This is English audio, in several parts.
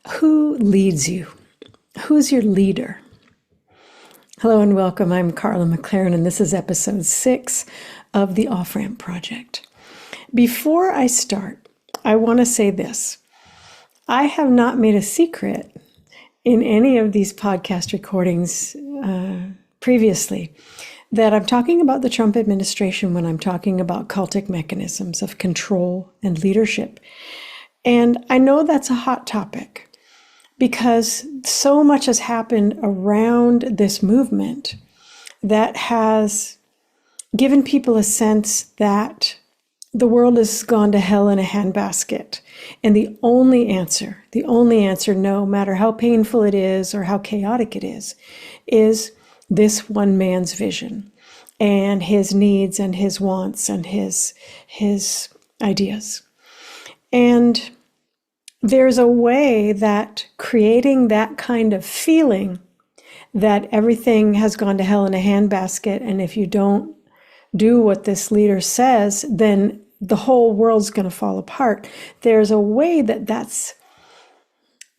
Who leads you? Who's your leader? Hello and welcome. I'm Carla McLaren, and this is episode 6 of the Off-Ramp Project. Before I start, I want to say this. I have not made a secret in any of these podcast recordings previously that I'm talking about the Trump administration when I'm talking about cultic mechanisms of control and leadership. And I know that's a hot topic because so much has happened around this movement that has given people a sense that the world has gone to hell in a handbasket. And the only answer, no matter how painful it is or how chaotic it is this one man's vision and his needs and his wants and his ideas. And there's a way that creating that kind of feeling that everything has gone to hell in a handbasket, and if you don't do what this leader says, then the whole world's going to fall apart. There's a way that's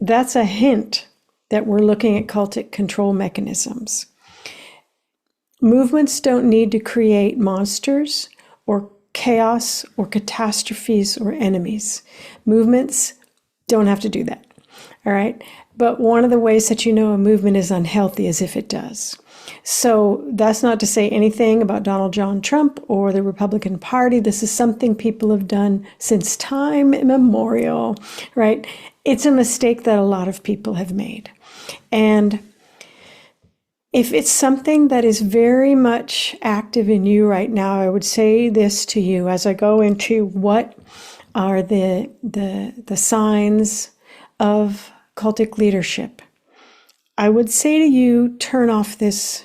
a hint that we're looking at cultic control mechanisms. Movements don't need to create monsters or chaos or catastrophes or enemies. Movements don't have to do that, all right? But one of the ways that you know a movement is unhealthy is if it does. So that's not to say anything about Donald John Trump or the Republican Party. This is something people have done since time immemorial, right? It's a mistake that a lot of people have made. And if it's something that is very much active in you right now, I would say this to you as I go into what are the signs of cultic leadership. I would say to you, turn off this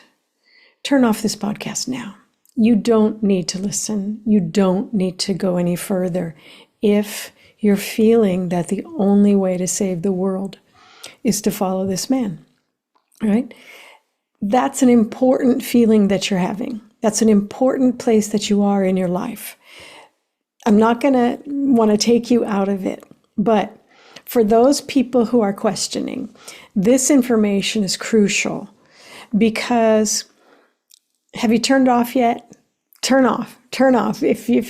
podcast now. You don't need to listen. You don't need to go any further if you're feeling that the only way to save the world is to follow this man, right? That's an important feeling that you're having. That's an important place that you are in your life. I'm not going to want to take you out of it, but for those people who are questioning, this information is crucial because have you turned off yet? Turn off. If you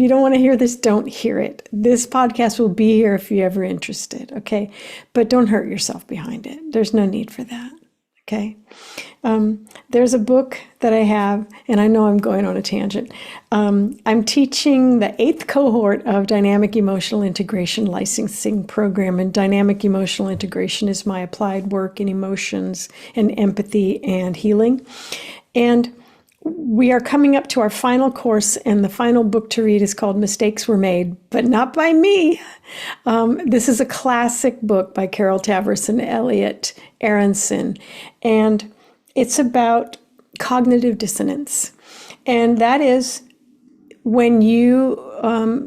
don't want to hear this, don't hear it. This podcast will be here if you're ever interested, okay? But don't hurt yourself behind it. There's no need for that. Okay. There's a book that I have, and I know I'm going on a tangent. I'm teaching the 8th cohort of Dynamic Emotional Integration Licensing Program, and Dynamic Emotional Integration is my applied work in emotions and empathy and healing. And we are coming up to our final course, and the final book to read is called Mistakes Were Made, but not by me. This is a classic book by Carol Tavris and Elliot Aronson, and it's about cognitive dissonance. And that is when you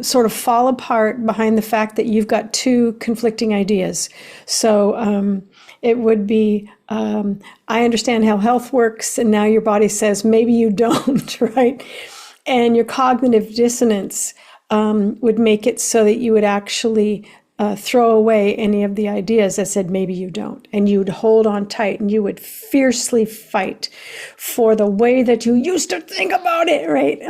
sort of fall apart behind the fact that you've got two conflicting ideas. So it would be, I understand how health works, and now your body says, maybe you don't, right? And your cognitive dissonance would make it so that you would actually throw away any of the ideas that said, maybe you don't. And you would hold on tight, and you would fiercely fight for the way that you used to think about it, right?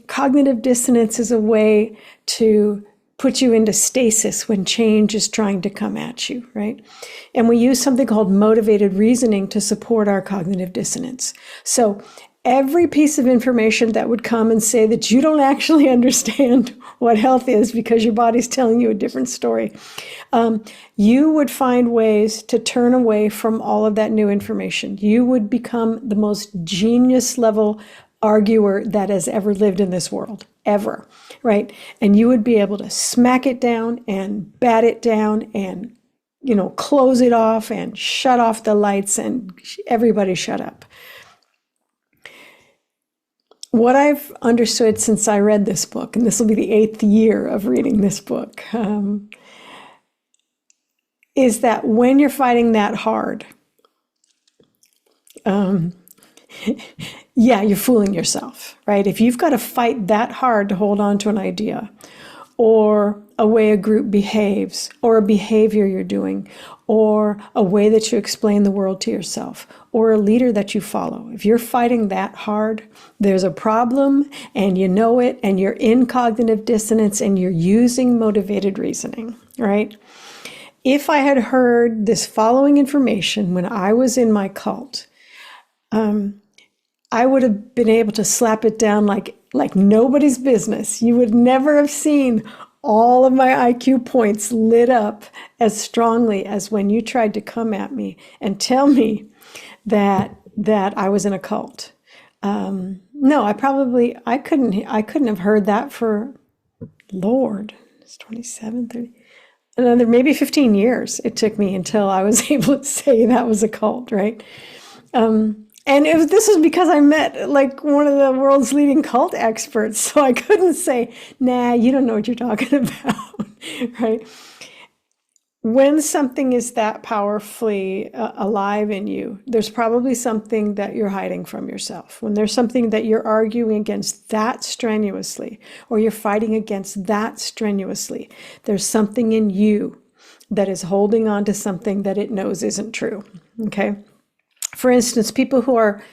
Cognitive dissonance is a way to put you into stasis when change is trying to come at you, right? And we use something called motivated reasoning to support our cognitive dissonance. So every piece of information that would come and say that you don't actually understand what health is because your body's telling you a different story, you would find ways to turn away from all of that new information. You would become the most genius level arguer that has ever lived in this world, ever, right? And you would be able to smack it down and bat it down and, close it off and shut off the lights and everybody shut up. What I've understood since I read this book, and this will be the 8th year of reading this book, is that when you're fighting that hard, you're fooling yourself, right? If you've got to fight that hard to hold on to an idea or a way a group behaves, or a behavior you're doing, or a way that you explain the world to yourself, or a leader that you follow. If you're fighting that hard, there's a problem and you know it, and you're in cognitive dissonance and you're using motivated reasoning, right? If I had heard this following information when I was in my cult, I would have been able to slap it down like nobody's business. You would never have seen all of my IQ points lit up as strongly as when you tried to come at me and tell me that I was in a cult. No, I couldn't have heard that for, Lord, it's 27, 30, another maybe 15 years it took me until I was able to say that was a cult, right? This was because I met like one of the world's leading cult experts. So I couldn't say, nah, you don't know what you're talking about, right? When something is that powerfully alive in you, there's probably something that you're hiding from yourself. When there's something that you're arguing against that strenuously, or you're fighting against that strenuously, there's something in you that is holding on to something that it knows isn't true, okay? For instance, people who are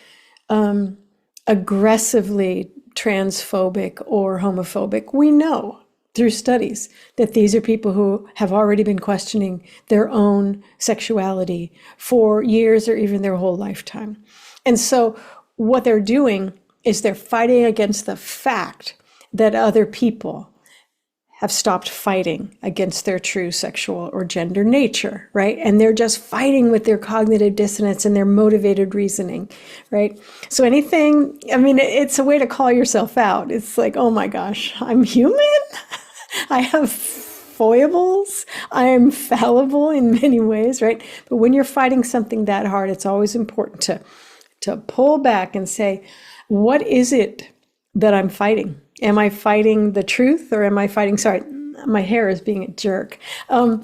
aggressively transphobic or homophobic, we know through studies that these are people who have already been questioning their own sexuality for years or even their whole lifetime. And so what they're doing is they're fighting against the fact that other people have stopped fighting against their true sexual or gender nature, right? And they're just fighting with their cognitive dissonance and their motivated reasoning, right? So it's a way to call yourself out. It's like, oh my gosh, I'm human. I have foibles. I am fallible in many ways, right? But when you're fighting something that hard, it's always important to pull back and say, what is it that I'm fighting? Am I fighting the truth, or am I fighting, sorry, my hair is being a jerk. Am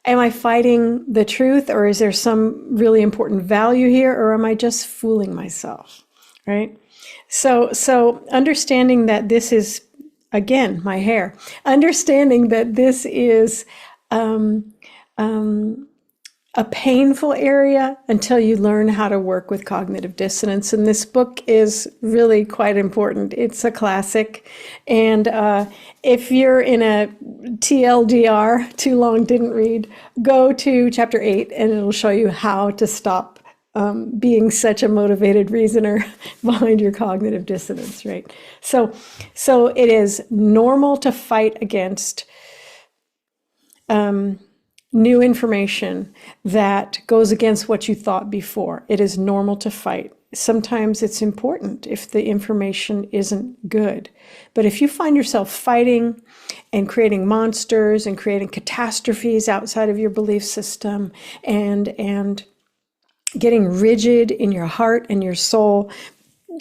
I fighting the truth, or is there some really important value here, or am I just fooling myself, right? So understanding that this is, again, my hair, understanding that this is a painful area until you learn how to work with cognitive dissonance. And this book is really quite important. It's a classic. And if you're in a TLDR, too long, didn't read, go to chapter 8 and it'll show you how to stop being such a motivated reasoner behind your cognitive dissonance, right? So it is normal to fight against new information that goes against what you thought before. It is normal to fight. Sometimes it's important if the information isn't good. But if you find yourself fighting and creating monsters and creating catastrophes outside of your belief system and getting rigid in your heart and your soul,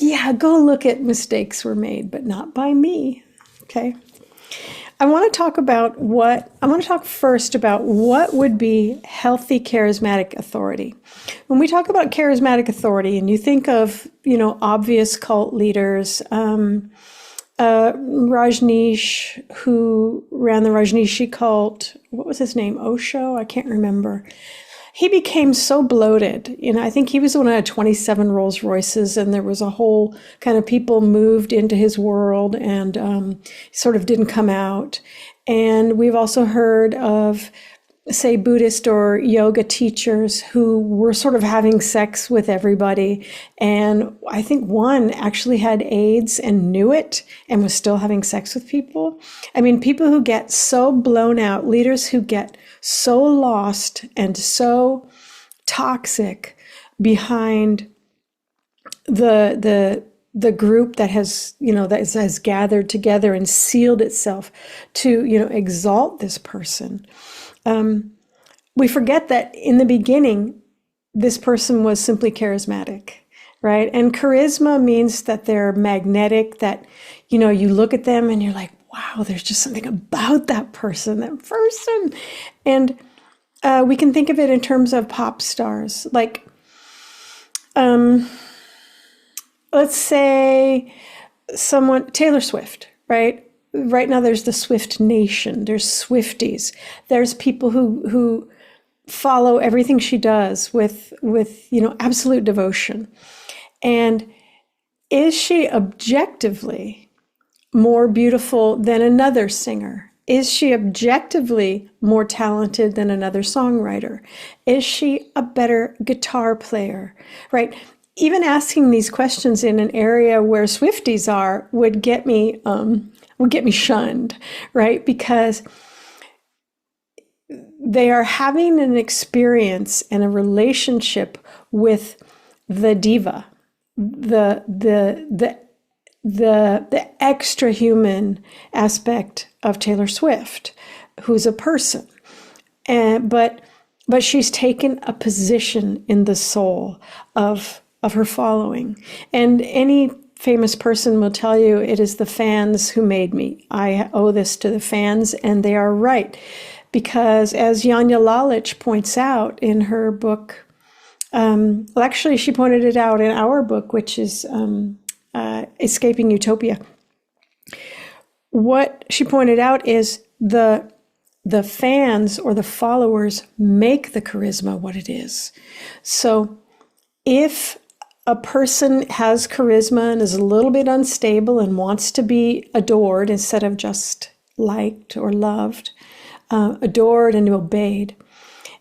yeah, go look at mistakes were made, but not by me, okay? I want to talk first about what would be healthy charismatic authority. When we talk about charismatic authority and you think of, obvious cult leaders, Rajneesh, who ran the Rajneeshi cult, what was his name? Osho? I can't remember. He became so bloated. I think he was the one who had 27 Rolls Royces, and there was a whole kind of people moved into his world and sort of didn't come out. And we've also heard of, say, Buddhist or yoga teachers who were sort of having sex with everybody. And I think one actually had AIDS and knew it and was still having sex with people. I mean, people who get so blown out, leaders who get so lost and so toxic behind the group that has has gathered together and sealed itself to exalt this person. We forget that in the beginning, this person was simply charismatic, right? And charisma means that they're magnetic, that, you look at them and you're like, wow, there's just something about that person. And we can think of it in terms of pop stars. Like, let's say Taylor Swift, right? right now there's the Swift Nation, there's Swifties, there's people who follow everything she does with absolute devotion. And is she objectively more beautiful than another singer? Is she objectively more talented than another songwriter? Is she a better guitar player? Right? Even asking these questions in an area where Swifties are would get me shunned, right? Because they are having an experience and a relationship with the diva, the extra human aspect of Taylor Swift, who's a person, but she's taken a position in the soul of her following. And any famous person will tell you, it is the fans who made me. I owe this to the fans, and they are right. Because as Janja Lalich points out in her book, actually she pointed it out in our book, which is Escaping Utopia. What she pointed out is the fans or the followers make the charisma what it is. So if a person has charisma and is a little bit unstable and wants to be adored instead of just liked or loved, adored and obeyed,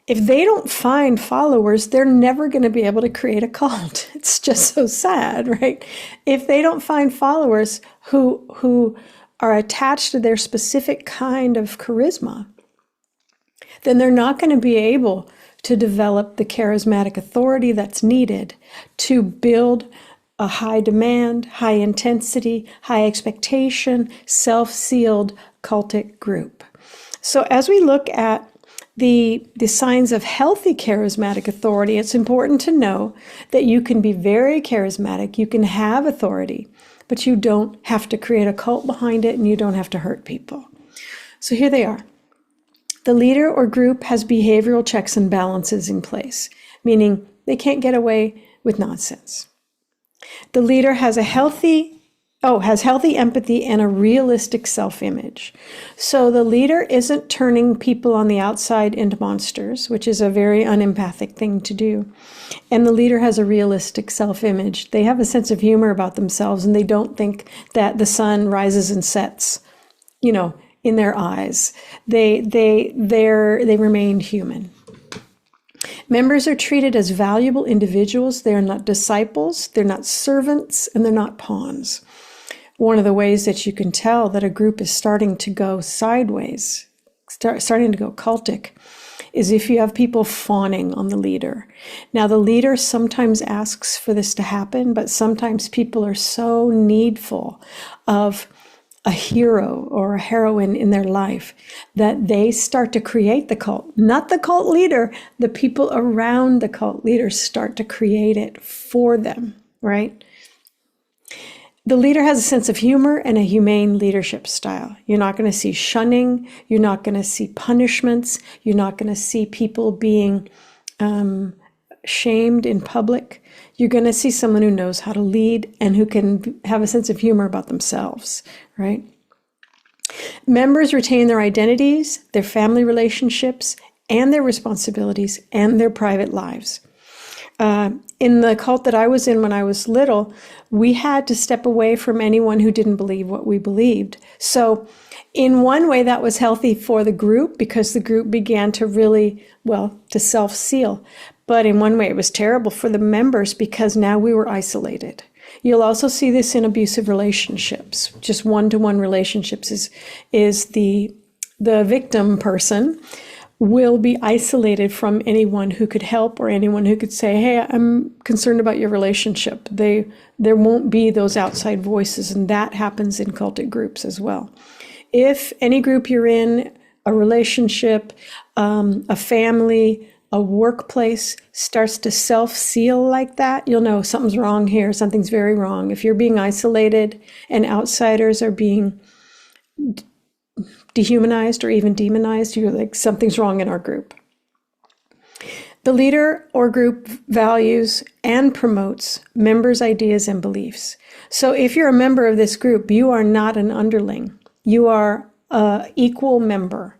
if they don't find followers, they're never going to be able to create a cult. It's just so sad, right? If they don't find followers who are attached to their specific kind of charisma, then they're not going to be able to develop the charismatic authority that's needed to build a high demand, high intensity, high expectation, self-sealed cultic group. So as we look at the signs of healthy charismatic authority, it's important to know that you can be very charismatic, you can have authority, but you don't have to create a cult behind it and you don't have to hurt people. So here they are. The leader or group has behavioral checks and balances in place, meaning they can't get away with nonsense. The leader has healthy empathy and a realistic self-image. So the leader isn't turning people on the outside into monsters, which is a very unempathic thing to do. And the leader has a realistic self-image. They have a sense of humor about themselves, and they don't think that the sun rises and sets, in their eyes. They remain human. Members are treated as valuable individuals. They are not disciples, they're not servants, and they're not pawns. One of the ways that you can tell that a group is starting to go sideways, starting to go cultic, is if you have people fawning on the leader. Now, the leader sometimes asks for this to happen, but sometimes people are so needful of a hero or a heroine in their life that they start to create the cult. Not the cult leader, the people around the cult leader start to create it for them, right? The leader has a sense of humor and a humane leadership style. You're not going to see shunning. You're not going to see punishments. You're not going to see people being shamed in public. You're going to see someone who knows how to lead and who can have a sense of humor about themselves, right? Members retain their identities, their family relationships, and their responsibilities, and their private lives. In the cult that I was in when I was little, we had to step away from anyone who didn't believe what we believed. So in one way that was healthy for the group because the group began to really, to self-seal. But in one way it was terrible for the members because now we were isolated. You'll also see this in abusive relationships. Just one-to-one relationships is the victim person will be isolated from anyone who could help or anyone who could say, hey, I'm concerned about your relationship. There won't be those outside voices, and that happens in cultic groups as well. If any group you're in, a relationship, a family, a workplace starts to self-seal like that, you'll know something's wrong here, something's very wrong. If you're being isolated and outsiders are being dehumanized or even demonized, you're like, something's wrong in our group. The leader or group values and promotes members' ideas and beliefs. So if you're a member of this group, you are not an underling. You are an equal member.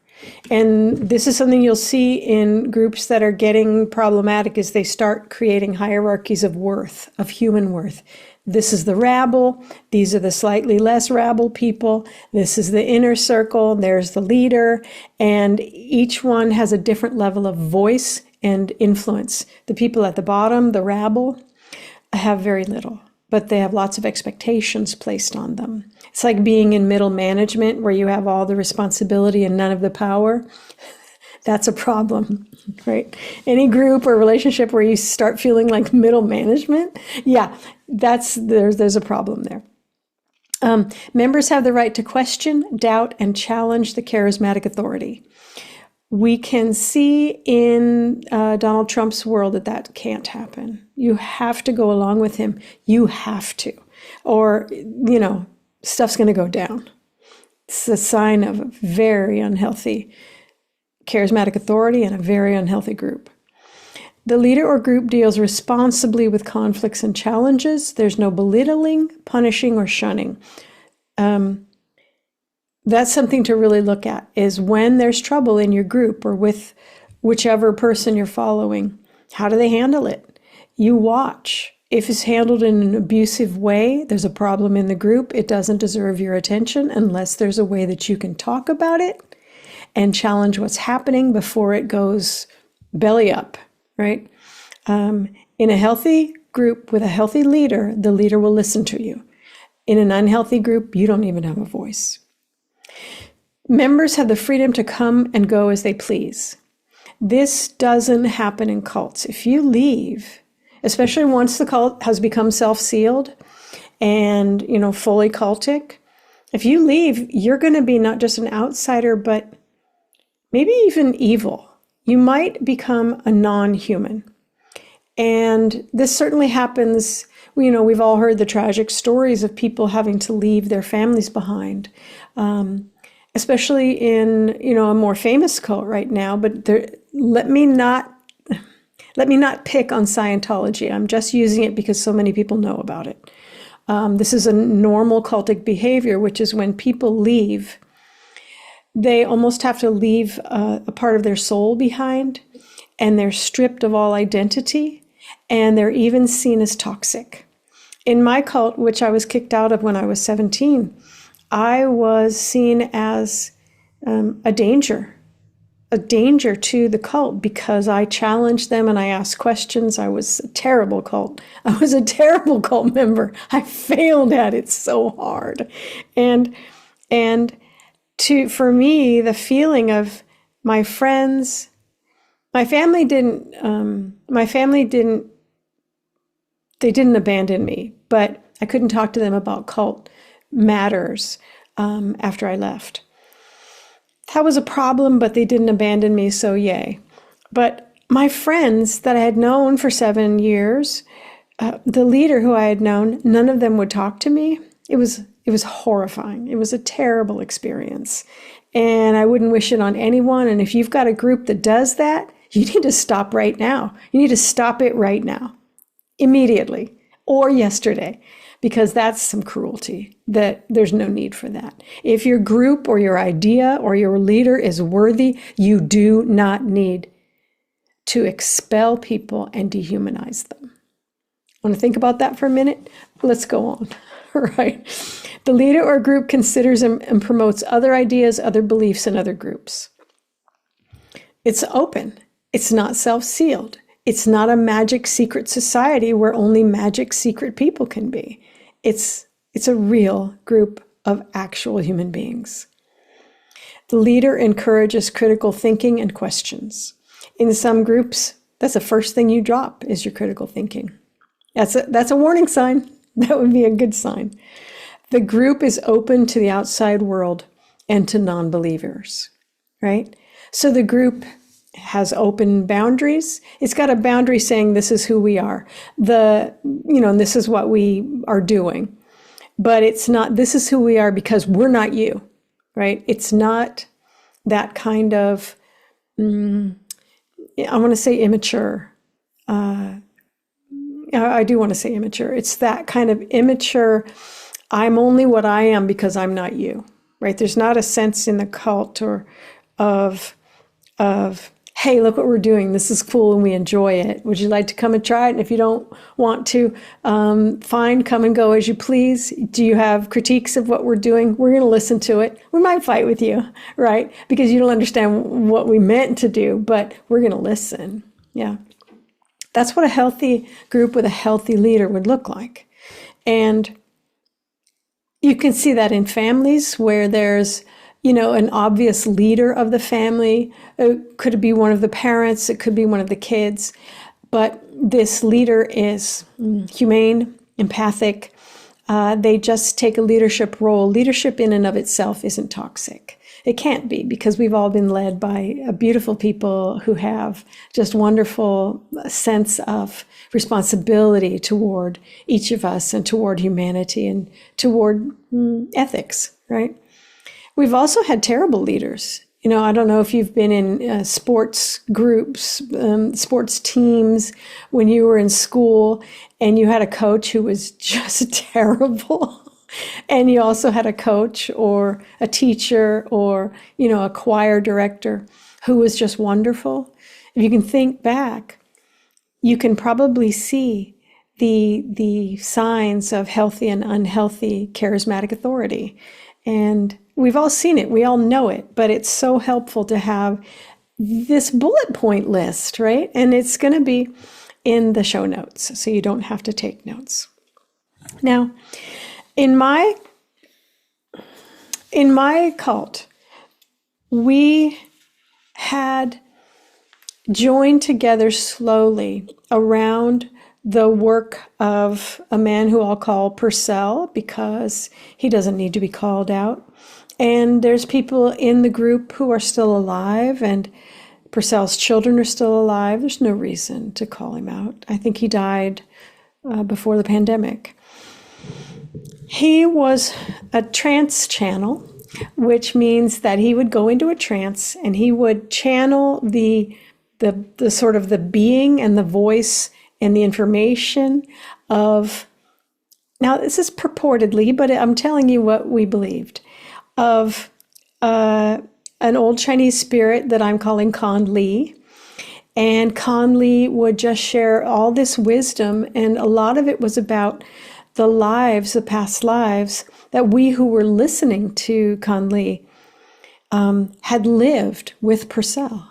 And this is something you'll see in groups that are getting problematic as they start creating hierarchies of worth, of human worth. This is the rabble. These are the slightly less rabble people. This is the inner circle. There's the leader. And each one has a different level of voice and influence. The people at the bottom, the rabble, have very little, but they have lots of expectations placed on them. It's like being in middle management where you have all the responsibility and none of the power. That's a problem, right? Any group or relationship where you start feeling like middle management, yeah, there's a problem there. Members have the right to question, doubt, and challenge the charismatic authority. We can see in Donald Trump's world that can't happen. You have to go along with him. You have to, or, stuff's going to go down. It's a sign of a very unhealthy charismatic authority and a very unhealthy group. The leader or group deals responsibly with conflicts and challenges. There's no belittling, punishing, or shunning. That's something to really look at, is when there's trouble in your group or with whichever person you're following, how do they handle it? You watch. If it's handled in an abusive way, there's a problem in the group. It doesn't deserve your attention unless there's a way that you can talk about it and challenge what's happening before it goes belly up, right? In a healthy group with a healthy leader, the leader will listen to you. In an unhealthy group, you don't even have a voice. Members have the freedom to come and go as they please. This doesn't happen in cults. If you leave, especially once the cult has become self-sealed and, fully cultic, if you leave, you're going to be not just an outsider, but maybe even evil. You might become a non-human. And this certainly happens. We've all heard the tragic stories of people having to leave their families behind, especially in, a more famous cult right now. But let me not pick on Scientology. I'm just using it because so many people know about it. This is a normal cultic behavior, which is when people leave, they almost have to leave a part of their soul behind, and they're stripped of all identity, and they're even seen as toxic. In my cult, which I was kicked out of when I was 17, I was seen as a danger to the cult because I challenged them and I asked questions. I was a terrible cult. I was a terrible cult member. I failed at it so hard. And for me, the feeling of my friends, my family didn't abandon me, but I couldn't talk to them about cult matters after I left. That was a problem, but they didn't abandon me, so yay. But my friends that I had known for 7 years, the leader who I had known, none of them would talk to me. It was horrifying. It was a terrible experience. And I wouldn't wish it on anyone. And if you've got a group that does that, you need to stop right now. You need to stop it right now, immediately, or yesterday, because that's some cruelty. That there's no need for that. If your group or your idea or your leader is worthy, you do not need to expel people and dehumanize them. Want to think about that for a minute? Let's go on. Right. The leader or group considers and promotes other ideas, other beliefs, and other groups. It's open. It's not self-sealed. It's not a magic secret society where only magic secret people can be. It's a real group of actual human beings. The leader encourages critical thinking and questions. In some groups, that's the first thing you drop is your critical thinking. That's a warning sign. That would be a good sign. The group is open to the outside world and to non-believers, right? So the group has open boundaries. It's got a boundary saying this is who we are. And this is what we are doing. But it's not, this is who we are because we're not you, right? It's not that kind of, I want to say immature. I do want to say immature. It's that kind of immature, I'm only what I am because I'm not you, right? There's not a sense in the cult or of hey, look what we're doing. This is cool and we enjoy it. Would you like to come and try it? And if you don't want to, fine, come and go as you please. Do you have critiques of what we're doing? We're going to listen to it. We might fight with you, right? Because you don't understand what we meant to do, but we're going to listen. Yeah. That's what a healthy group with a healthy leader would look like. And you can see that in families where there's, an obvious leader of the family. It could be one of the parents, it could be one of the kids, but this leader is humane, empathic. They just take a leadership role. Leadership in and of itself isn't toxic. It can't be, because we've all been led by beautiful people who have just wonderful sense of responsibility toward each of us and toward humanity and toward ethics, right? We've also had terrible leaders. I don't know if you've been in sports groups, sports teams when you were in school and you had a coach who was just terrible. And you also had a coach or a teacher or, a choir director who was just wonderful. If you can think back, you can probably see the signs of healthy and unhealthy charismatic authority. And we've all seen it. We all know it. But it's so helpful to have this bullet point list, right? And it's going to be in the show notes, so you don't have to take notes. Now, in my cult, we had joined together slowly around the work of a man who I'll call Purcell, because he doesn't need to be called out. And there's people in the group who are still alive, and Purcell's children are still alive. There's no reason to call him out. I think he died before the pandemic. He was a trance channel, which means that he would go into a trance and he would channel the sort of the being and the voice and the information of, now this is purportedly, but I'm telling you what we believed, of an old Chinese spirit that I'm calling Kan Li. And Kan Li would just share all this wisdom, and a lot of it was about the past lives that we who were listening to Kan Li had lived with Purcell.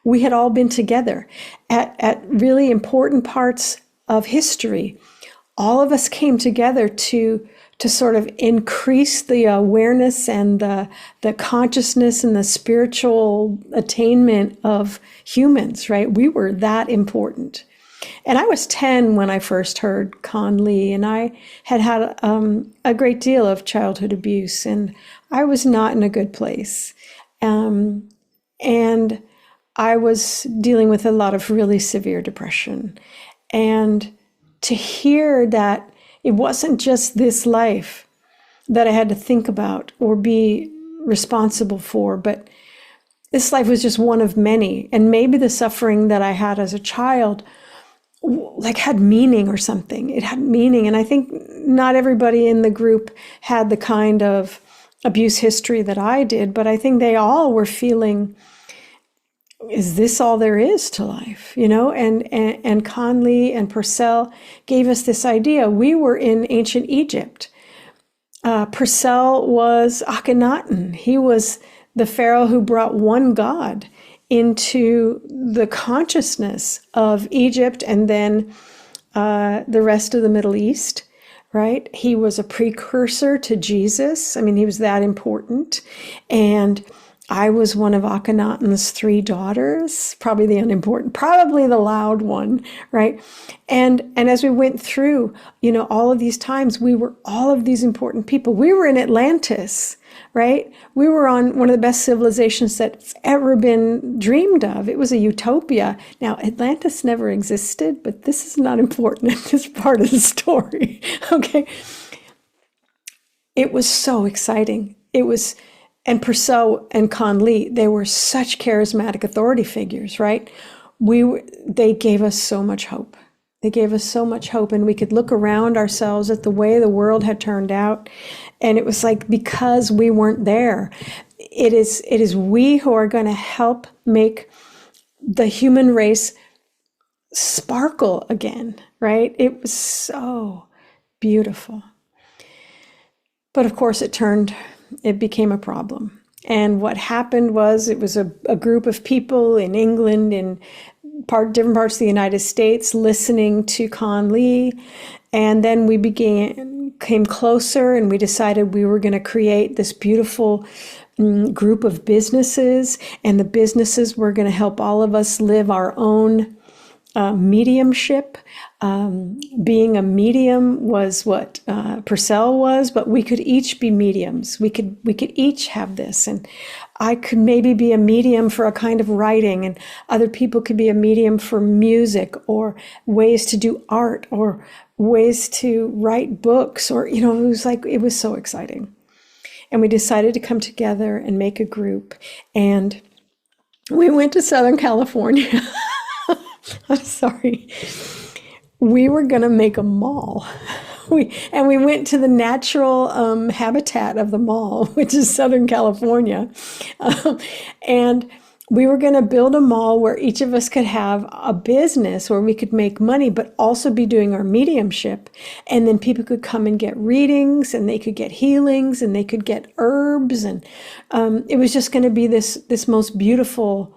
We had all been together at really important parts of history. All of us came together to sort of increase the awareness and the consciousness and the spiritual attainment of humans, right? We were that important. And I was 10 when I first heard Kan Li, and I had had a great deal of childhood abuse, and I was not in a good place. And I was dealing with a lot of really severe depression. And to hear that it wasn't just this life that I had to think about or be responsible for, but this life was just one of many. And maybe the suffering that I had as a child had meaning or something. It had meaning. And I think not everybody in the group had the kind of abuse history that I did, but I think they all were feeling, is this all there is to life? And Kan Li and Purcell gave us this idea. We were in ancient Egypt. Purcell was Akhenaten. He was the pharaoh who brought one god into the consciousness of Egypt and then the rest of the Middle East, right? He was a precursor to Jesus. I mean, he was that important. And I was one of Akhenaten's 3 daughters, probably the unimportant, probably the loud one, right? And as we went through, all of these times, we were all of these important people. We were in Atlantis, right? We were on one of the best civilizations that's ever been dreamed of. It was a utopia. Now, Atlantis never existed, but this is not important in this part of the story, okay? It was so exciting. And Purcell and Kan Li, they were such charismatic authority figures, right? They gave us so much hope. They gave us so much hope, and we could look around ourselves at the way the world had turned out. And it was like, because we weren't there, it is we who are going to help make the human race sparkle again, right? It was so beautiful. But of course it became a problem. And what happened was, it was a group of people in England, in different parts of the United States, listening to Con Lee. And then we came closer, and we decided we were going to create this beautiful group of businesses. And the businesses were going to help all of us live our own mediumship. Being a medium was what Purcell was, but we could each be mediums. We could each have this, and I could maybe be a medium for a kind of writing, and other people could be a medium for music, or ways to do art, or ways to write books, or it was so exciting. And we decided to come together and make a group, and we went to Southern California. I'm sorry. We were going to make a mall. We went to the natural habitat of the mall, which is Southern California. And we were going to build a mall where each of us could have a business where we could make money, but also be doing our mediumship. And then people could come and get readings, and they could get healings, and they could get herbs. And it was just going to be this most beautiful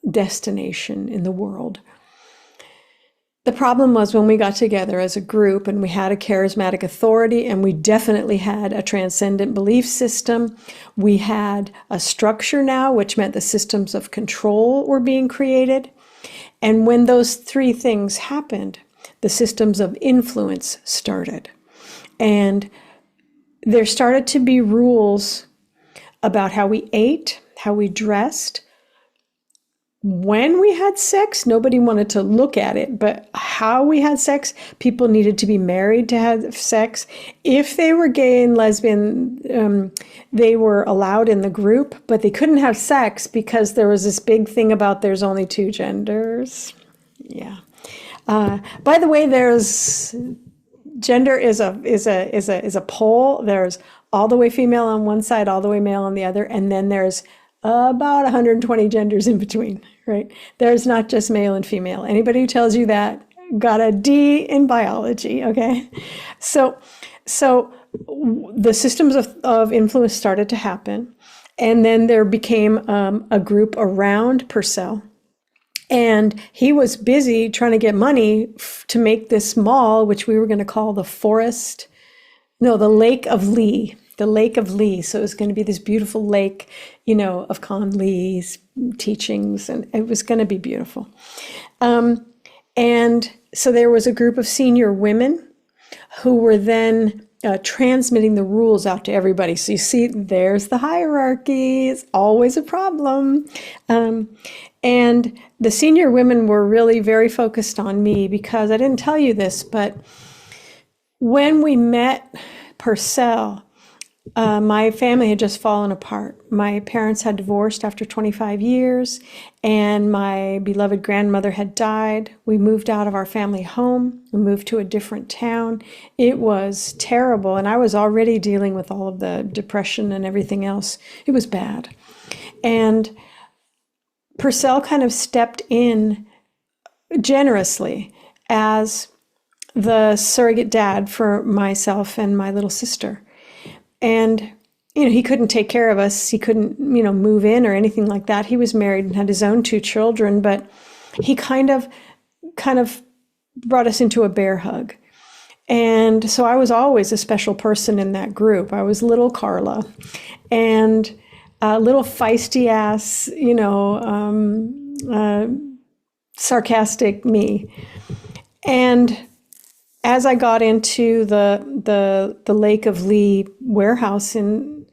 destination in the world. The problem was, when we got together as a group, and we had a charismatic authority, and we definitely had a transcendent belief system, we had a structure now, which meant the systems of control were being created. And when those three things happened, the systems of influence started. And there started to be rules about how we ate, how we dressed. When we had sex, nobody wanted to look at it, but how we had sex, people needed to be married to have sex. If they were gay and lesbian, they were allowed in the group, but they couldn't have sex because there was this big thing about there's only two genders. Yeah. By the way, gender is a pole. There's all the way female on one side, all the way male on the other, and then there's about 120 genders in between, right? There's not just male and female. Anybody who tells you that got a D in biology, okay? So the systems of influence started to happen, and then there became a group around Purcell, and he was busy trying to get money to make this mall, which we were going to call the Lake of Lee. The Lake of Lee. So it was going to be this beautiful lake, of Con Lee's teachings, and it was going to be beautiful. And so there was a group of senior women who were then transmitting the rules out to everybody. So you see, there's the hierarchy. It's always a problem. And the senior women were really very focused on me, because I didn't tell you this, but when we met Purcell, my family had just fallen apart. My parents had divorced after 25 years, and my beloved grandmother had died. We moved out of our family home. We moved to a different town. It was terrible, and I was already dealing with all of the depression and everything else. It was bad. And Purcell kind of stepped in generously as the surrogate dad for myself and my little sister. And, he couldn't take care of us. He couldn't, move in or anything like that. He was married and had his own 2 children, but he kind of brought us into a bear hug. And so I was always a special person in that group. I was little Carla, and little feisty ass, sarcastic me. And as I got into the Lake of Lee warehouse in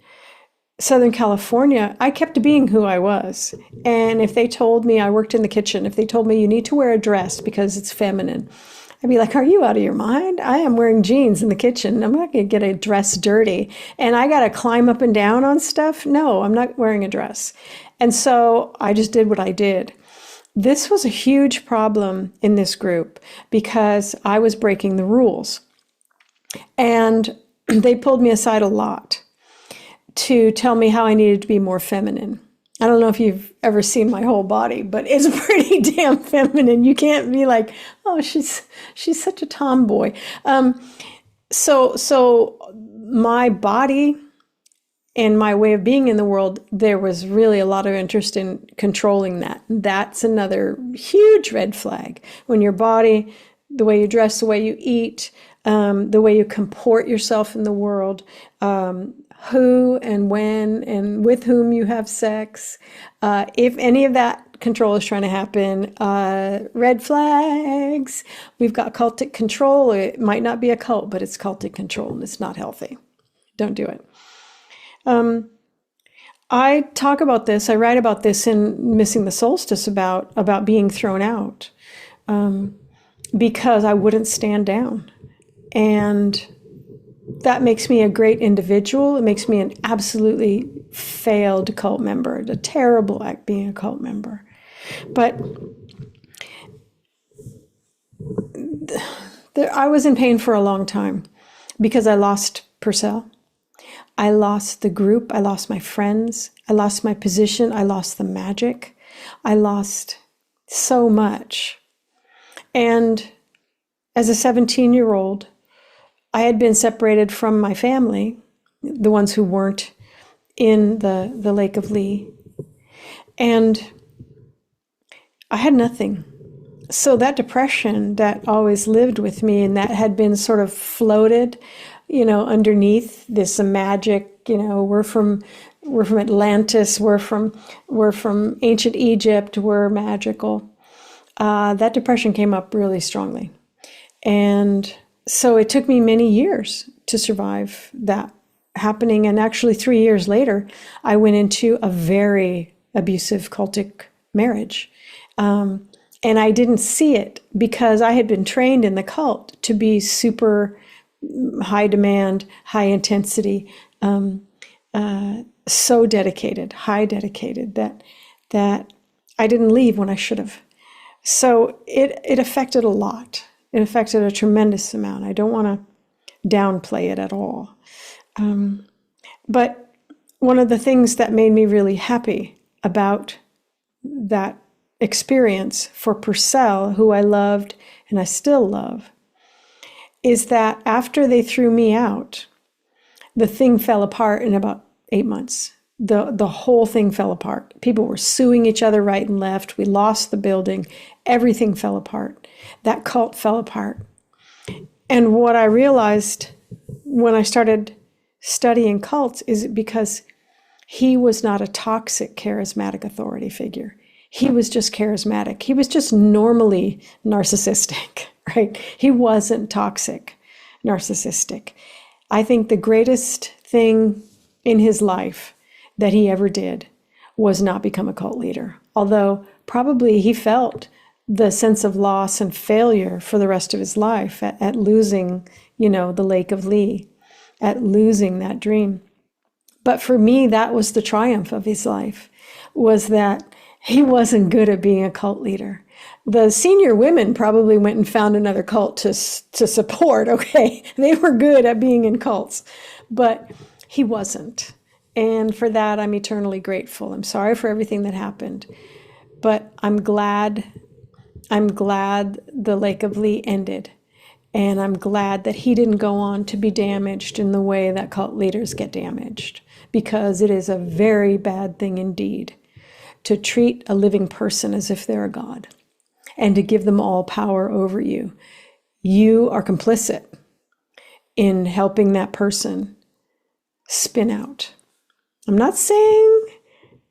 Southern California, I kept being who I was. And if they told me, I worked in the kitchen, if they told me you need to wear a dress because it's feminine, I'd be like, are you out of your mind? I am wearing jeans in the kitchen. I'm not going to get a dress dirty. And I got to climb up and down on stuff? No, I'm not wearing a dress. And so I just did what I did. This was a huge problem in this group because I was breaking the rules. And they pulled me aside a lot to tell me how I needed to be more feminine. I don't know if you've ever seen my whole body, but it's pretty damn feminine. You can't be like, oh, she's such a tomboy. So my body and my way of being in the world, there was really a lot of interest in controlling that. That's another huge red flag. When your body, the way you dress, the way you eat, the way you comport yourself in the world, who and when and with whom you have sex, if any of that control is trying to happen, red flags. We've got cultic control. It might not be a cult, but it's cultic control and it's not healthy. Don't do it. I talk about this, I write about this in Missing the Solstice about being thrown out because I wouldn't stand down. And that makes me a great individual. It makes me an absolutely failed cult member, a terrible act being a cult member. But I was in pain for a long time because I lost Purcell. I lost the group. I lost my friends. I lost my position. I lost the magic. I lost so much. And as a 17-year-old, I had been separated from my family, the ones who weren't in the Lake of Lee. And I had nothing. So that depression that always lived with me and that had been sort of floated, underneath this magic, we're from Atlantis, we're from ancient Egypt, we're magical. That depression came up really strongly. And so it took me many years to survive that happening. And actually 3 years later, I went into a very abusive cultic marriage. And I didn't see it because I had been trained in the cult to be super high demand, high intensity, so dedicated, high dedicated that I didn't leave when I should have. So it affected a lot. It affected a tremendous amount. I don't want to downplay it at all. But one of the things that made me really happy about that experience for Purcell, who I loved and I still love, is that after they threw me out, the thing fell apart in about 8 months. The whole thing fell apart. People were suing each other right and left. We lost the building. Everything fell apart. That cult fell apart. And what I realized when I started studying cults is because he was not a toxic, charismatic authority figure. He was just charismatic. He was just normally narcissistic, right? He wasn't toxic, narcissistic. I think the greatest thing in his life that he ever did was not become a cult leader. Although probably he felt the sense of loss and failure for the rest of his life at losing, the Lake of Lee, at losing that dream. But for me, that was the triumph of his life, was that he wasn't good at being a cult leader. The senior women probably went and found another cult to support, okay? They were good at being in cults, but he wasn't. And for that, I'm eternally grateful. I'm sorry for everything that happened, but I'm glad the Lake of Lee ended. And I'm glad that he didn't go on to be damaged in the way that cult leaders get damaged, because it is a very bad thing indeed to treat a living person as if they're a god and to give them all power over you. You are complicit in helping that person spin out. I'm not saying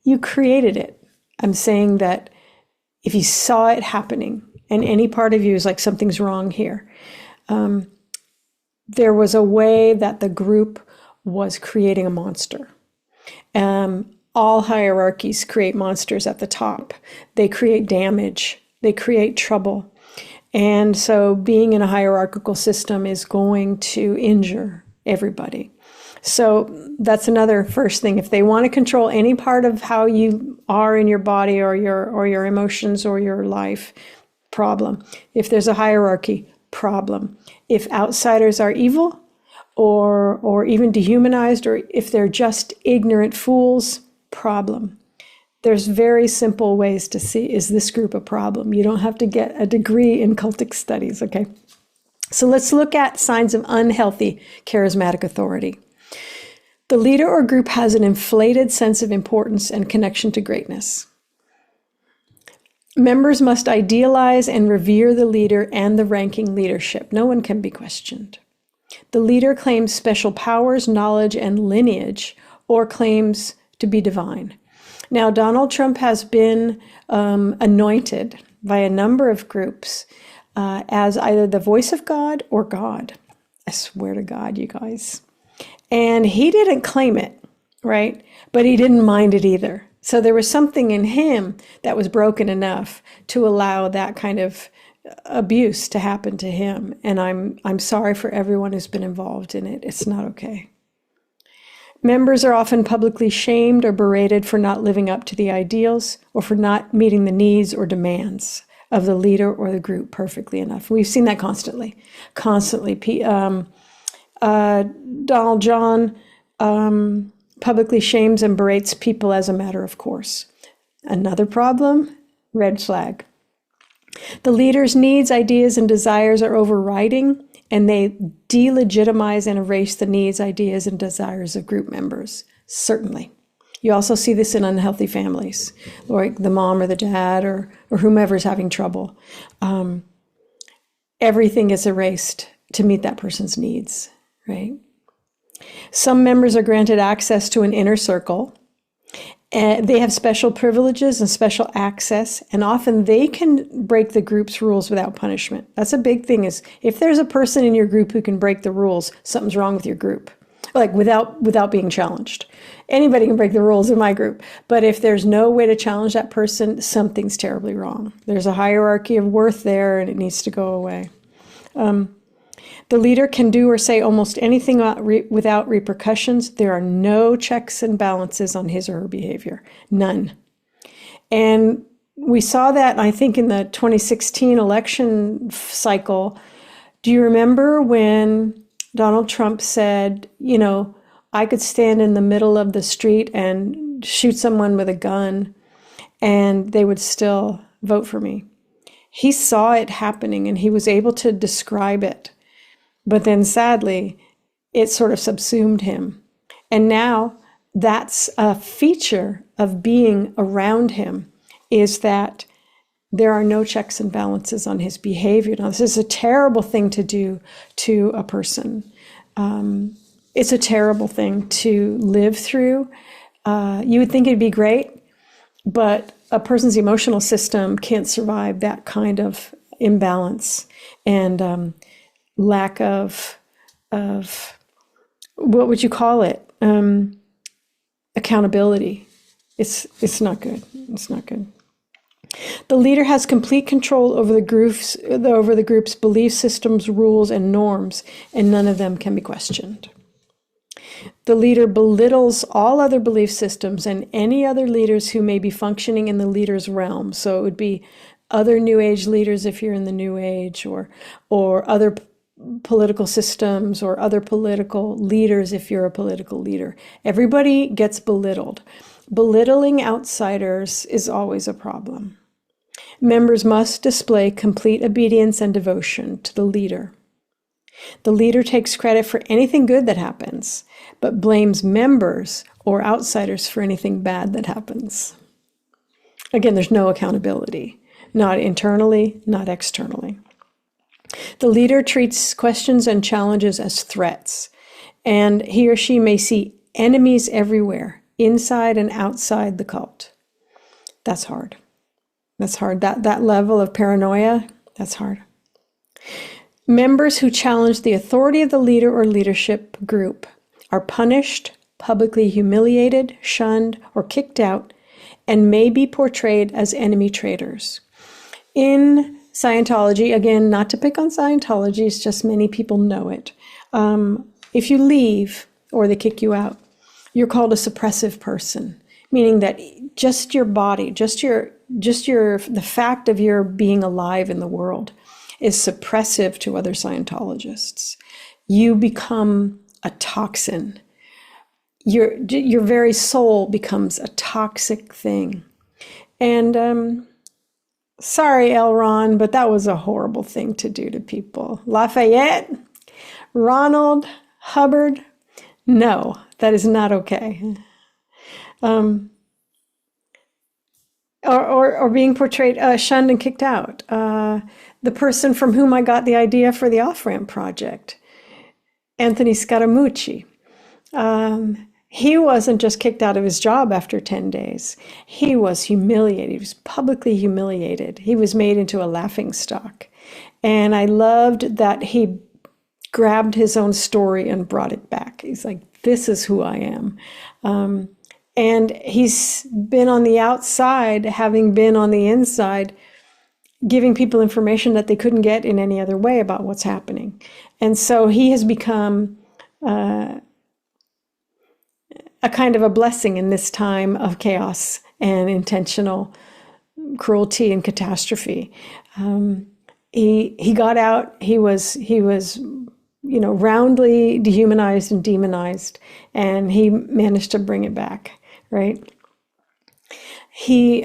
you created it. I'm saying that if you saw it happening and any part of you is like, something's wrong here, there was a way that the group was creating a monster. All hierarchies create monsters at the top. They create damage. They create trouble. And so being in a hierarchical system is going to injure everybody. So that's another first thing. If they want to control any part of how you are in your body or your emotions or your life, problem. If there's a hierarchy, problem. If outsiders are evil or even dehumanized, or if they're just ignorant fools, problem. There's very simple ways to see, is this group a problem? You don't have to get a degree in cultic studies, okay? So let's look at signs of unhealthy charismatic authority. The leader or group has an inflated sense of importance and connection to greatness. Members must idealize and revere the leader and the ranking leadership. No one can be questioned. The leader claims special powers, knowledge, and lineage, or claims to be divine. Now, Donald Trump has been anointed by a number of groups as either the voice of God or God. I swear to God, you guys. And he didn't claim it, right? But he didn't mind it either. So there was something in him that was broken enough to allow that kind of abuse to happen to him. And I'm sorry for everyone who's been involved in it. It's not okay. Members are often publicly shamed or berated for not living up to the ideals or for not meeting the needs or demands of the leader or the group perfectly enough. We've seen that constantly. Donald John publicly shames and berates people as a matter of course. Another problem, red flag. The leader's needs, ideas, and desires are overriding, and they delegitimize and erase the needs, ideas, and desires of group members. Certainly. You also see this in unhealthy families, like the mom or the dad or whomever's having trouble. Everything is erased to meet that person's needs, right? Some members are granted access to an inner circle. And they have special privileges and special access, and often they can break the group's rules without punishment. That's a big thing, is if there's a person in your group who can break the rules, something's wrong with your group, like without being challenged. Anybody can break the rules in my group, but if there's no way to challenge that person, something's terribly wrong. There's a hierarchy of worth there, and it needs to go away. The leader can do or say almost anything without repercussions. There are no checks and balances on his or her behavior. None. And we saw that, I think, in the 2016 election cycle. Do you remember when Donald Trump said, I could stand in the middle of the street and shoot someone with a gun and they would still vote for me? He saw it happening and he was able to describe it. But then sadly, it sort of subsumed him. And now that's a feature of being around him, is that there are no checks and balances on his behavior. Now, this is a terrible thing to do to a person. It's a terrible thing to live through. You would think it'd be great, but a person's emotional system can't survive that kind of imbalance and lack of what would you call it? Accountability. It's not good. It's not good. The leader has complete control over the group's belief systems, rules, and norms, and none of them can be questioned. The leader belittles all other belief systems and any other leaders who may be functioning in the leader's realm. So it would be other New Age leaders if you're in the New Age, or other political systems or other political leaders if you're a political leader. Everybody gets belittled. Belittling outsiders is always a problem. Members must display complete obedience and devotion to the leader. The leader takes credit for anything good that happens, but blames members or outsiders for anything bad that happens. Again, there's no accountability, not internally, not externally. The leader treats questions and challenges as threats, and he or she may see enemies everywhere, inside and outside the cult. That's hard. That's hard. That level of paranoia, that's hard. Members who challenge the authority of the leader or leadership group are punished, publicly humiliated, shunned, or kicked out, and may be portrayed as enemy traitors. In Scientology, again, not to pick on Scientology, it's just many people know it. If you leave, or they kick you out. You're called a suppressive person, meaning that just your body, the fact of your being alive in the world is suppressive to other Scientologists. You become a toxin. Your very soul becomes a toxic thing. And sorry, L. Ron, but that was a horrible thing to do to people. Lafayette, Ronald, Hubbard, no, that is not okay. Or being portrayed, shunned and kicked out. The person from whom I got the idea for the off-ramp project, Anthony Scaramucci. He wasn't just kicked out of his job after 10 days. He was humiliated. He was publicly humiliated. He was made into a laughingstock. And I loved that he grabbed his own story and brought it back. He's like, this is who I am. And he's been on the outside, having been on the inside, giving people information that they couldn't get in any other way about what's happening. And so he has become a kind of a blessing in this time of chaos and intentional cruelty and catastrophe. He got out. He was roundly dehumanized and demonized, and he managed to bring it back. Right? He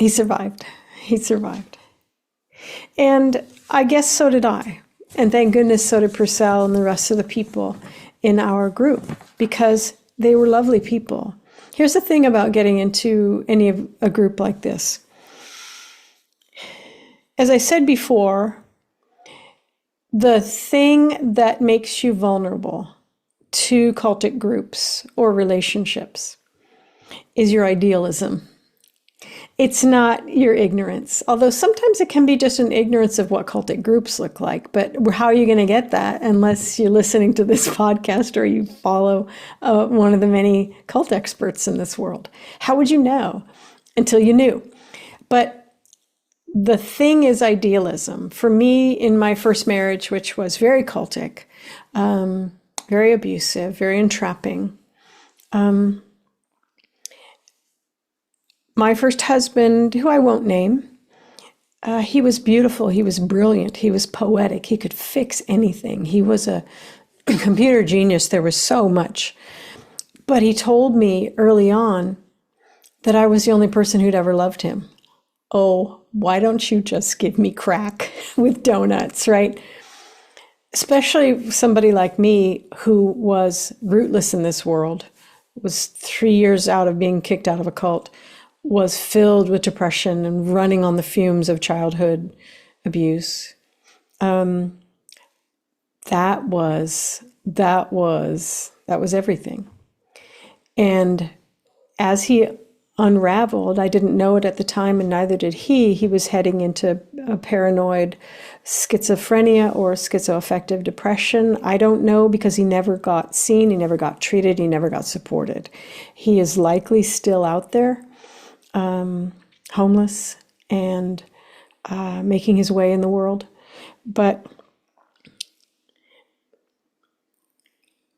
survived. He survived. And I guess so did I. And thank goodness so did Purcell and the rest of the people in our group, because they were lovely people. Here's the thing about getting into a group like this. As I said before, the thing that makes you vulnerable to cultic groups or relationships is your idealism. It's not your ignorance, although sometimes it can be just an ignorance of what cultic groups look like. But how are you going to get that unless you're listening to this podcast or you follow one of the many cult experts in this world? How would you know until you knew? But the thing is idealism. For me, in my first marriage, which was very cultic, very abusive, very entrapping. My first husband, who I won't name, he was beautiful, he was brilliant, he was poetic, he could fix anything. He was a computer genius, there was so much. But he told me early on that I was the only person who'd ever loved him. Oh, why don't you just give me crack with donuts, right? Especially somebody like me who was rootless in this world, was 3 years out of being kicked out of a cult, was filled with depression and running on the fumes of childhood abuse. That was everything. And as he unraveled, I didn't know it at the time, and neither did he. He was heading into a paranoid schizophrenia or schizoaffective depression. I don't know, because he never got seen, he never got treated, he never got supported. He is likely still out there, homeless and making his way in the world. But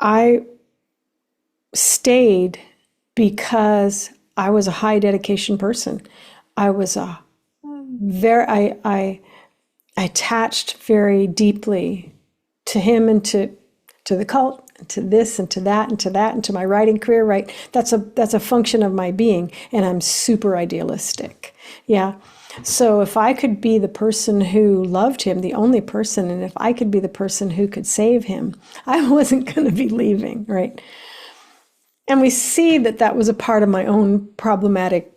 I stayed because I was a high dedication person. I was I attached very deeply to him and to the cult, and to this and to that and to that and to my writing career, right? That's a function of my being, and I'm super idealistic. Yeah. So if I could be the person who loved him, the only person, and if I could be the person who could save him, I wasn't going to be leaving, right? And we see that was a part of my own problematic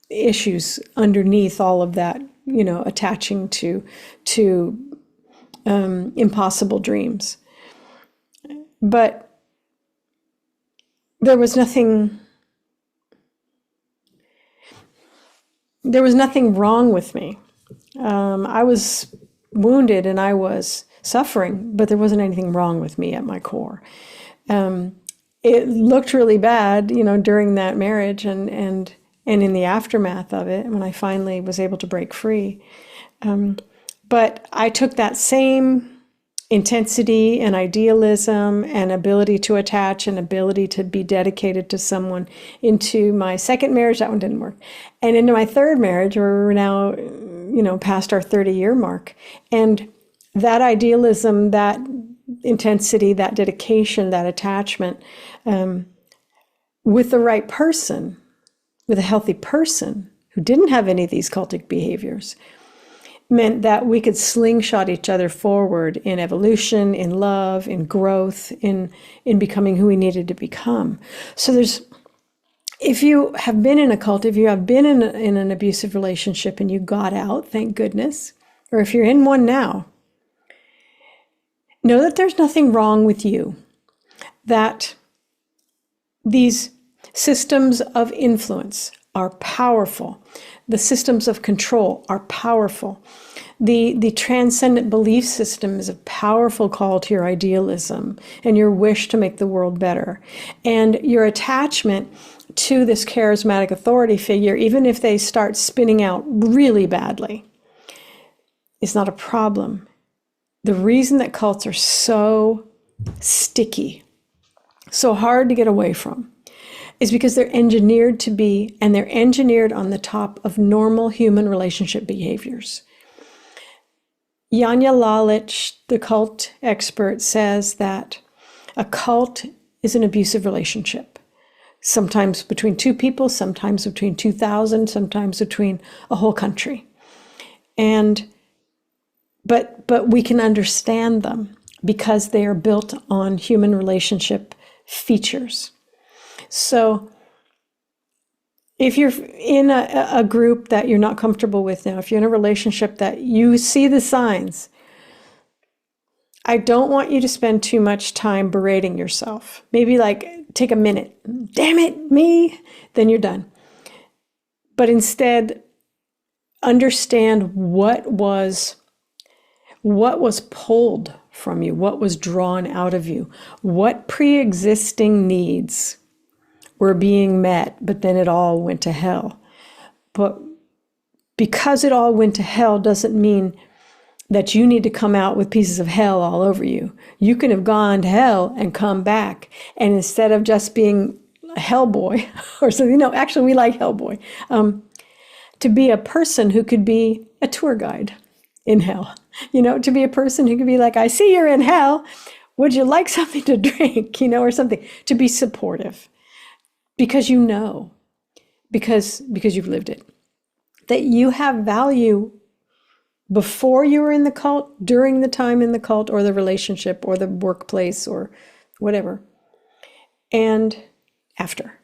issues underneath all of that, attaching to impossible dreams. But there was nothing wrong with me. I was wounded and I was suffering, but there wasn't anything wrong with me at my core. It looked really bad, during that marriage and in the aftermath of it, when I finally was able to break free. But I took that same intensity and idealism and ability to attach and ability to be dedicated to someone into my second marriage. That one didn't work. And into my third marriage, where we're now, past our 30-year mark. And that idealism, that intensity, that dedication, that attachment, with the right person, with a healthy person who didn't have any of these cultic behaviors, meant that we could slingshot each other forward in evolution, in love, in growth, in becoming who we needed to become. So if you have been in a cult, if you have been in an abusive relationship and you got out, thank goodness, or if you're in one now, know that there's nothing wrong with you, that these systems of influence are powerful. The systems of control are powerful. The transcendent belief system is a powerful call to your idealism and your wish to make the world better. And your attachment to this charismatic authority figure, even if they start spinning out really badly, is not a problem. The reason that cults are so sticky, so hard to get away from, is because they're engineered to be, and they're engineered on the top of normal human relationship behaviors. Janja Lalich, the cult expert, says that a cult is an abusive relationship. Sometimes between two people, sometimes between 2,000, sometimes between a whole country. But we can understand them because they are built on human relationship features. So if you're in a group that you're not comfortable with now, if you're in a relationship that you see the signs, I don't want you to spend too much time berating yourself. Maybe take a minute. Damn it, me. Then you're done. But instead, understand what was pulled from you, what was drawn out of you, what pre-existing needs were being met, but then it all went to hell. But because it all went to hell doesn't mean that you need to come out with pieces of hell all over you. You can have gone to hell and come back. And instead of just being a Hellboy, or something, actually we like Hellboy, to be a person who could be a tour guide in hell. To be a person who could be like, I see you're in hell. Would you like something to drink? Or something. To be supportive. Because because you've lived it. That you have value before you were in the cult, during the time in the cult, or the relationship, or the workplace, or whatever. And after.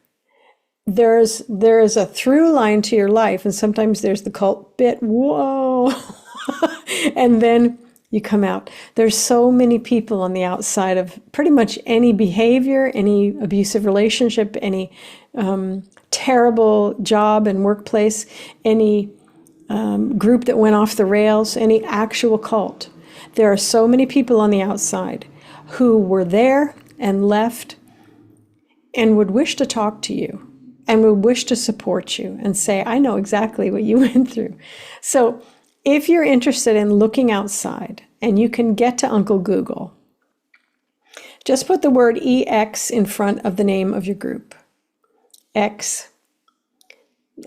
There is a through line to your life, and sometimes there's the cult bit, whoa, and then you come out. There's so many people on the outside of pretty much any behavior, any abusive relationship, any terrible job and workplace, any group that went off the rails, any actual cult. There are so many people on the outside who were there and left and would wish to talk to you and would wish to support you and say, I know exactly what you went through. So if you're interested in looking outside and you can get to Uncle Google, just put the word EX in front of the name of your group. X,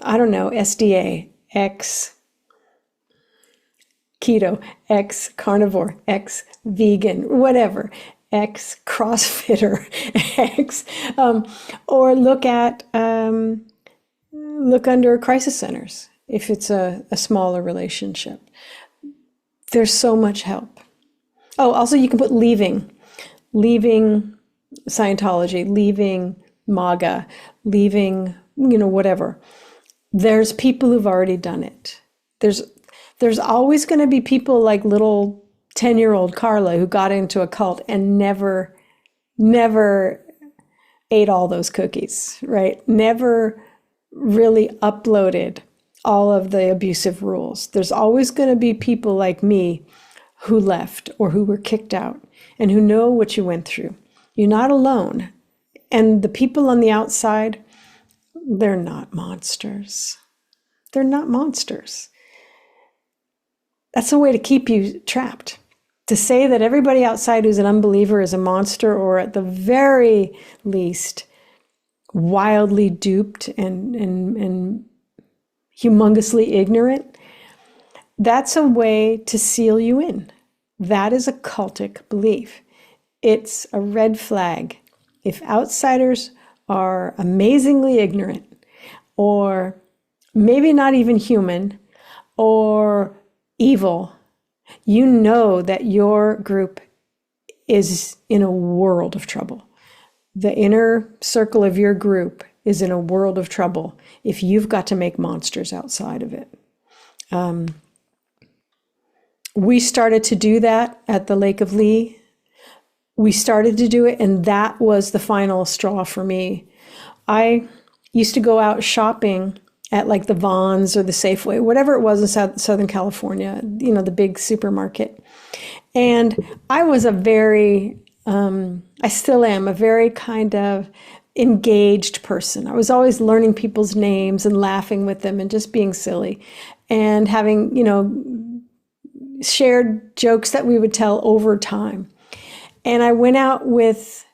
I don't know, SDA, X keto, X carnivore, X vegan, whatever, X crossfitter, X, or look under crisis centers if it's a smaller relationship. There's so much help. Oh, also you can put leaving Scientology, leaving MAGA, leaving, whatever. There's people who've already done it. There's always going to be people like little 10-year-old Carla who got into a cult and never ate all those cookies, right? Never really uploaded all of the abusive rules. There's always going to be people like me who left or who were kicked out and who know what you went through. You're not alone. And the people on the outside, they're not monsters. They're not monsters. That's a way to keep you trapped. To say that everybody outside who's an unbeliever is a monster, or at the very least, wildly duped and humongously ignorant, that's a way to seal you in. That is a cultic belief. It's a red flag. If outsiders are amazingly ignorant, or maybe not even human, or evil, you know that your group is in a world of trouble. The inner circle of your group is in a world of trouble if you've got to make monsters outside of it. We started to do that at the Lake of Lee. We started to do it, and that was the final straw for me. I used to go out shopping at like the Vons or the Safeway, whatever it was in Southern California, the big supermarket. And I was I still am a very kind of engaged person. I was always learning people's names and laughing with them and just being silly and having, shared jokes that we would tell over time. And I went out with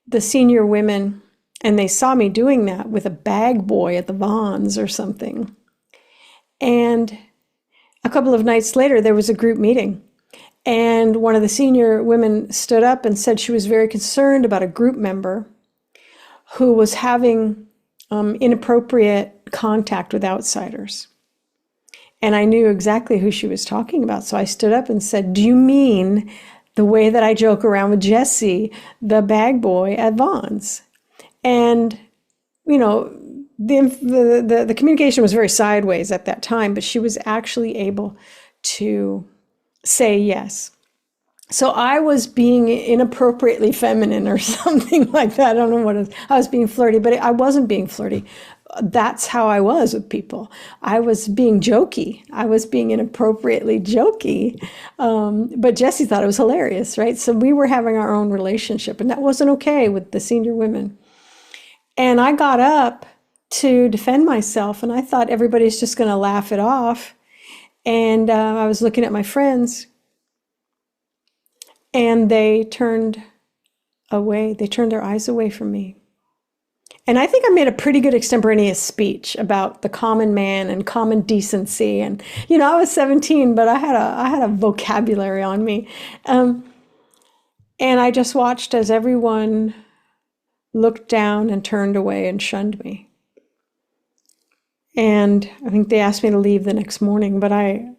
the senior women, and they saw me doing that with a bag boy at the Vons or something. And a couple of nights later, there was a group meeting. And one of the senior women stood up and said she was very concerned about a group member who was having inappropriate contact with outsiders. And I knew exactly who she was talking about. So I stood up and said, "Do you mean the way that I joke around with Jesse, the bag boy at Vons?" And, the communication was very sideways at that time, but she was actually able to say yes. So I was being inappropriately feminine or something like that. I don't know what it was. I was being flirty, but I wasn't being flirty. That's how I was with people. I was being jokey. I was being inappropriately jokey. But Jesse thought it was hilarious, right? So we were having our own relationship, and that wasn't okay with the senior women. And I got up to defend myself, and I thought everybody's just going to laugh it off. And I was looking at my friends, and they turned away. They turned their eyes away from me. And I think I made a pretty good extemporaneous speech about the common man and common decency. And, I was 17, but I had a vocabulary on me. And I just watched as everyone looked down and turned away and shunned me. And I think they asked me to leave the next morning, but I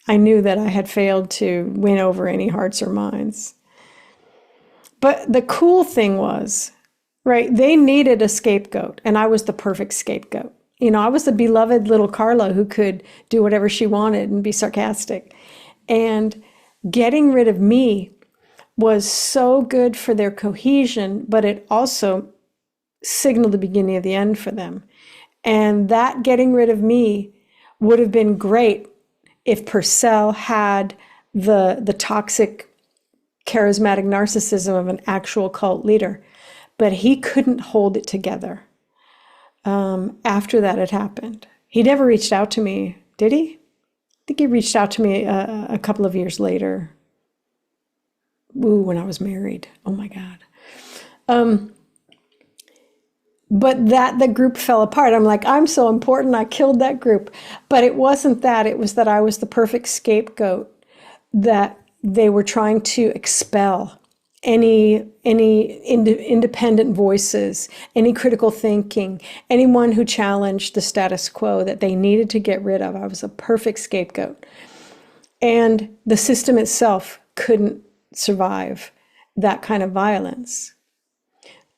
knew that I had failed to win over any hearts or minds. But the cool thing was, right, they needed a scapegoat, and I was the perfect scapegoat. I was the beloved little Carla who could do whatever she wanted and be sarcastic. And getting rid of me was so good for their cohesion, but it also signaled the beginning of the end for them. And that getting rid of me would have been great if Purcell had the toxic, charismatic narcissism of an actual cult leader. But he couldn't hold it together after that had happened. He never reached out to me, did he? I think he reached out to me a couple of years later. When I was married. Oh my God. But the group fell apart. I'm like, I'm so important, I killed that group. But it wasn't that. It was that I was the perfect scapegoat that they were trying to expel any independent voices, any critical thinking, anyone who challenged the status quo that they needed to get rid of. I was a perfect scapegoat. And the system itself couldn't survive that kind of violence.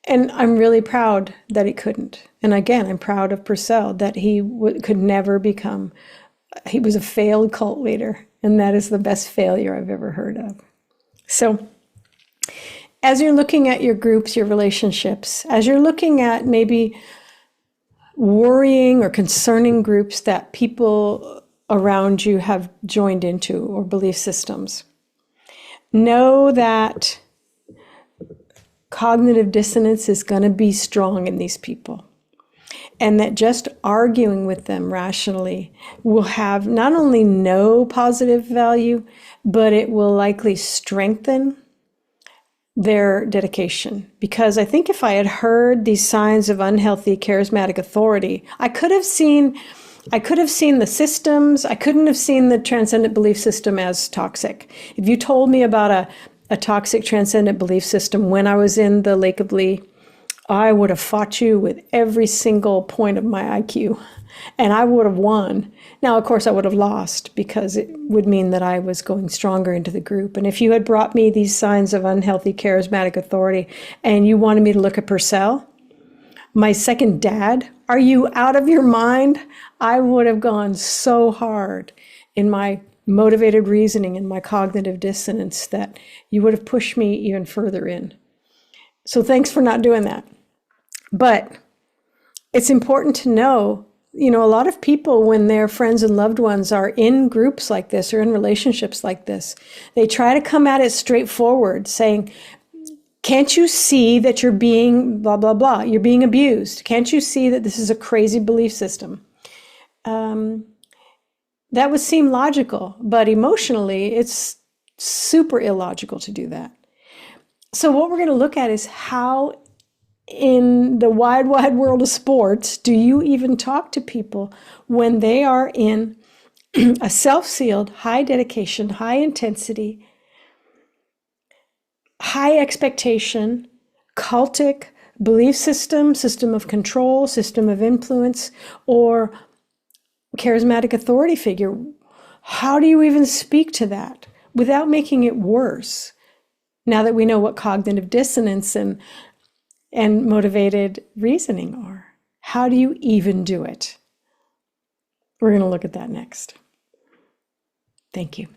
And I'm really proud that he couldn't. And again, I'm proud of Purcell that he could never become, he was a failed cult leader. And that is the best failure I've ever heard of. So as you're looking at your groups, your relationships, as you're looking at maybe worrying or concerning groups that people around you have joined into or belief systems, know that cognitive dissonance is going to be strong in these people. and that just arguing with them rationally will have not only no positive value, but it will likely strengthen their dedication. Because I think if I had heard these signs of unhealthy charismatic authority, I could have seen the systems. I couldn't have seen the transcendent belief system as toxic. If you told me about a toxic transcendent belief system when I was in the Lake of Lee, I would have fought you with every single point of my IQ, and I would have won. Now, of course, I would have lost because it would mean that I was going stronger into the group. And if you had brought me these signs of unhealthy charismatic authority and you wanted me to look at Purcell, my second dad, are you out of your mind? I would have gone so hard in my motivated reasoning and my cognitive dissonance that you would have pushed me even further in. So thanks for not doing that. But it's important to know, a lot of people, when their friends and loved ones are in groups like this or in relationships like this, they try to come at it straightforward, saying, can't you see that you're being blah, blah, blah? You're being abused. Can't you see that this is a crazy belief system? That would seem logical, but emotionally, it's super illogical to do that. So what we're going to look at is how in the wide, wide world of sports do you even talk to people when they are in a self-sealed, high dedication, high intensity, high expectation, cultic belief system of control, system of influence, or charismatic authority figure? How do you even speak to that without making it worse? Now that we know what cognitive dissonance and motivated reasoning are, how do you even do it? We're going to look at that next. Thank you.